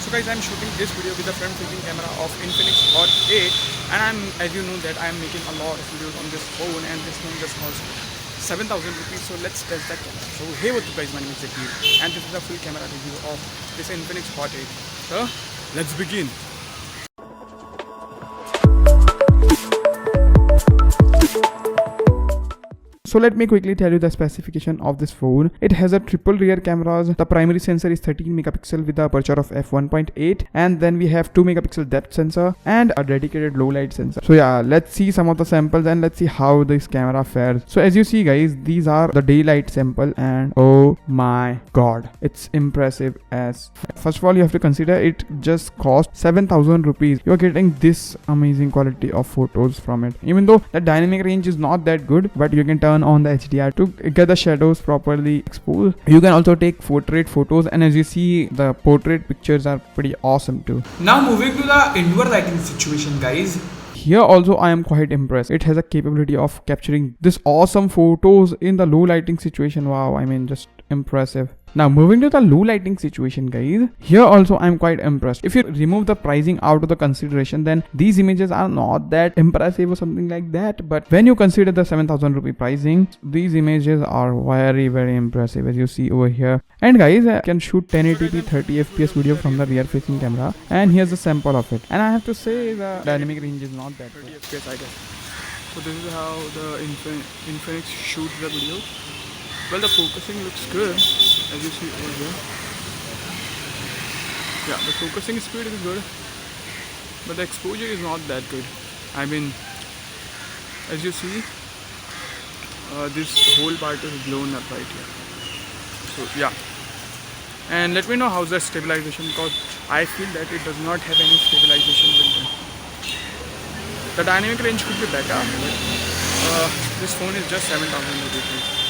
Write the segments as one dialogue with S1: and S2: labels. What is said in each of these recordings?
S1: So guys, I'm shooting this video with the front-facing camera of Infinix Hot 8, and as you know that I'm making a lot of videos on this phone, and this phone just costs 7,000 rupees. So let's test that camera. So hey, what's up guys, my name is Zakir, and this is a full camera review of this Infinix Hot 8. So let's begin. So let me quickly tell you the specification of this phone. It has a triple rear cameras. The primary sensor is 13 megapixel with a aperture of f1.8, and then we have 2 megapixel depth sensor and a dedicated low light sensor. So yeah, let's see some of the samples and let's see how this camera fares. So as you see guys, these are the daylight sample, and oh my god, it's impressive as. First of all, you have to consider it just cost 7,000 rupees. You are getting this amazing quality of photos from it. Even though the dynamic range is not that good, but you can turn on the HDR to get the shadows properly exposed. You can also take portrait photos, and as you see, the portrait pictures are pretty awesome too. Now moving to the indoor lighting situation guys. Here also I am quite impressed. It has a capability of capturing this awesome photos in the low lighting situation. Wow, I mean just impressive. Now moving to the low lighting situation guys, here also I'm quite impressed. If you remove the pricing out of the consideration, then these images are not that impressive or something like that, but when you consider the 7,000 rupee pricing, these images are very impressive, as you see over here. And guys, I can shoot 1080p 30 fps video from the rear facing camera, and here's a sample of it, and I have to say the dynamic range is not that 30 fps I guess. So this is how the Infinix shoots the video. Well, the focusing looks good, as you see over here. Yeah, the focusing speed is good, but the exposure is not that good. I mean, as you see, this whole part is blown up right here. So yeah, and let me know how's the stabilization, because I feel that it does not have any stabilization built in. The dynamic range could be better, but this phone is just 7,000 rupees.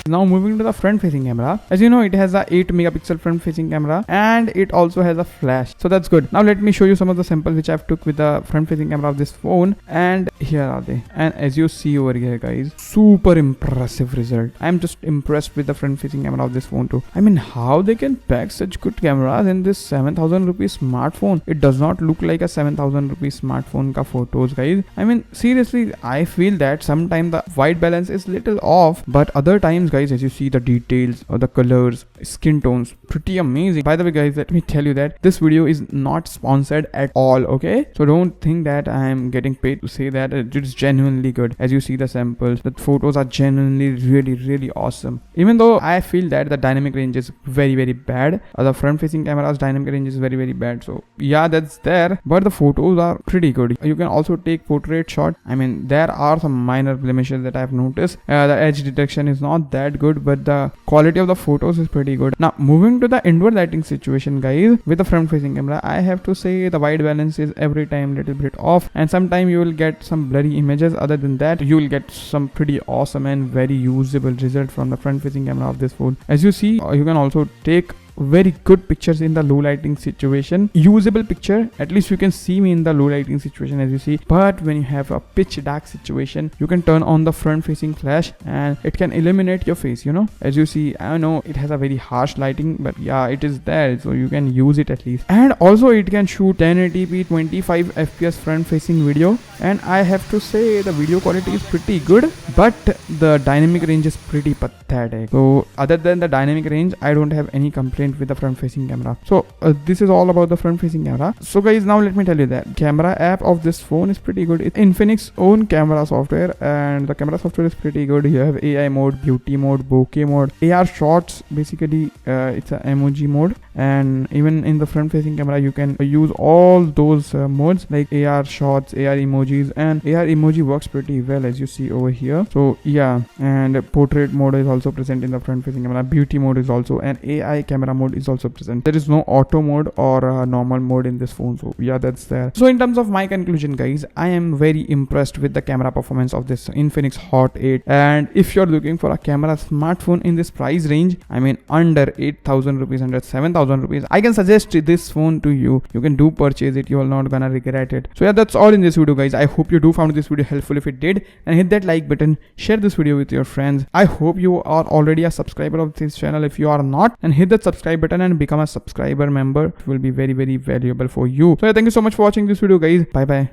S1: Now moving to the front facing camera. As you know, it has a 8 megapixel front facing camera, and it also has a flash, so that's good. Now let me show you some of the samples which I've took with the front facing camera of this phone, and here are they. And as you see over here guys, super impressive result. I'm just impressed with the front facing camera of this phone too. I mean, how they can pack such good cameras in this 7,000 rupees smartphone. It does not look like a 7,000 rupees smartphone ka photos guys. I mean seriously, I feel that sometimes the white balance is little off, but other times guys, as you see, the details or the colors, skin tones, pretty amazing. By the way guys, let me tell you that this video is not sponsored at all, okay? So don't think that I am getting paid to say that. It is genuinely good. As you see the samples, the photos are genuinely really awesome. Even though I feel that the dynamic range is very bad, the front facing camera's dynamic range is very bad. So yeah, that's there, but the photos are pretty good. You can also take portrait shot. I mean, there are some minor blemishes that I've noticed. The edge detection is not that good, but the quality of the photos is pretty good. Now moving to the indoor lighting situation guys, with the front facing camera, I have to say the white balance is every time little bit off, and sometimes you will get some blurry images. Other than that, you will get some pretty awesome and very usable result from the front facing camera of this phone. As you see, you can also take very good pictures in the low lighting situation. Usable picture, at least you can see me in the low lighting situation, as you see. But when you have a pitch dark situation, you can turn on the front facing flash and it can illuminate your face, you know. As you see, I know it has a very harsh lighting, but yeah, it is there, so you can use it at least. And also it can shoot 1080p 25 fps front facing video, and I have to say the video quality is pretty good, but the dynamic range is pretty pathetic. So other than the dynamic range, I don't have any complaint with the front facing camera. So this is all about the front facing camera. So guys, now let me tell you that camera app of this phone is pretty good. It's Infinix own camera software, and the camera software is pretty good. You have AI mode, beauty mode, bokeh mode, AR shots. Basically it's a emoji mode, and even in the front facing camera you can use all those modes like AR shots, AR emojis, and AR emoji works pretty well, as you see over here. So yeah, and portrait mode is also present in the front facing camera. Beauty mode is also, and AI camera mode is also present. There is no auto mode or normal mode in this phone, so yeah, that's there. So in terms of my conclusion guys, I am very impressed with the camera performance of this Infinix Hot 8, and if you're looking for a camera smartphone in this price range, I mean under 8,000 rupees, under 7,000 rupees, I can suggest this phone to you. You can do purchase it, you are not gonna regret it. So yeah, that's all in this video guys. I hope you do found this video helpful. If it did, and hit that like button, share this video with your friends. I hope you are already a subscriber of this channel. If you are not, and hit that subscribe subscribe button and become a subscriber member. It will be very, very valuable for you. So yeah, thank you so much for watching this video, guys. Bye bye.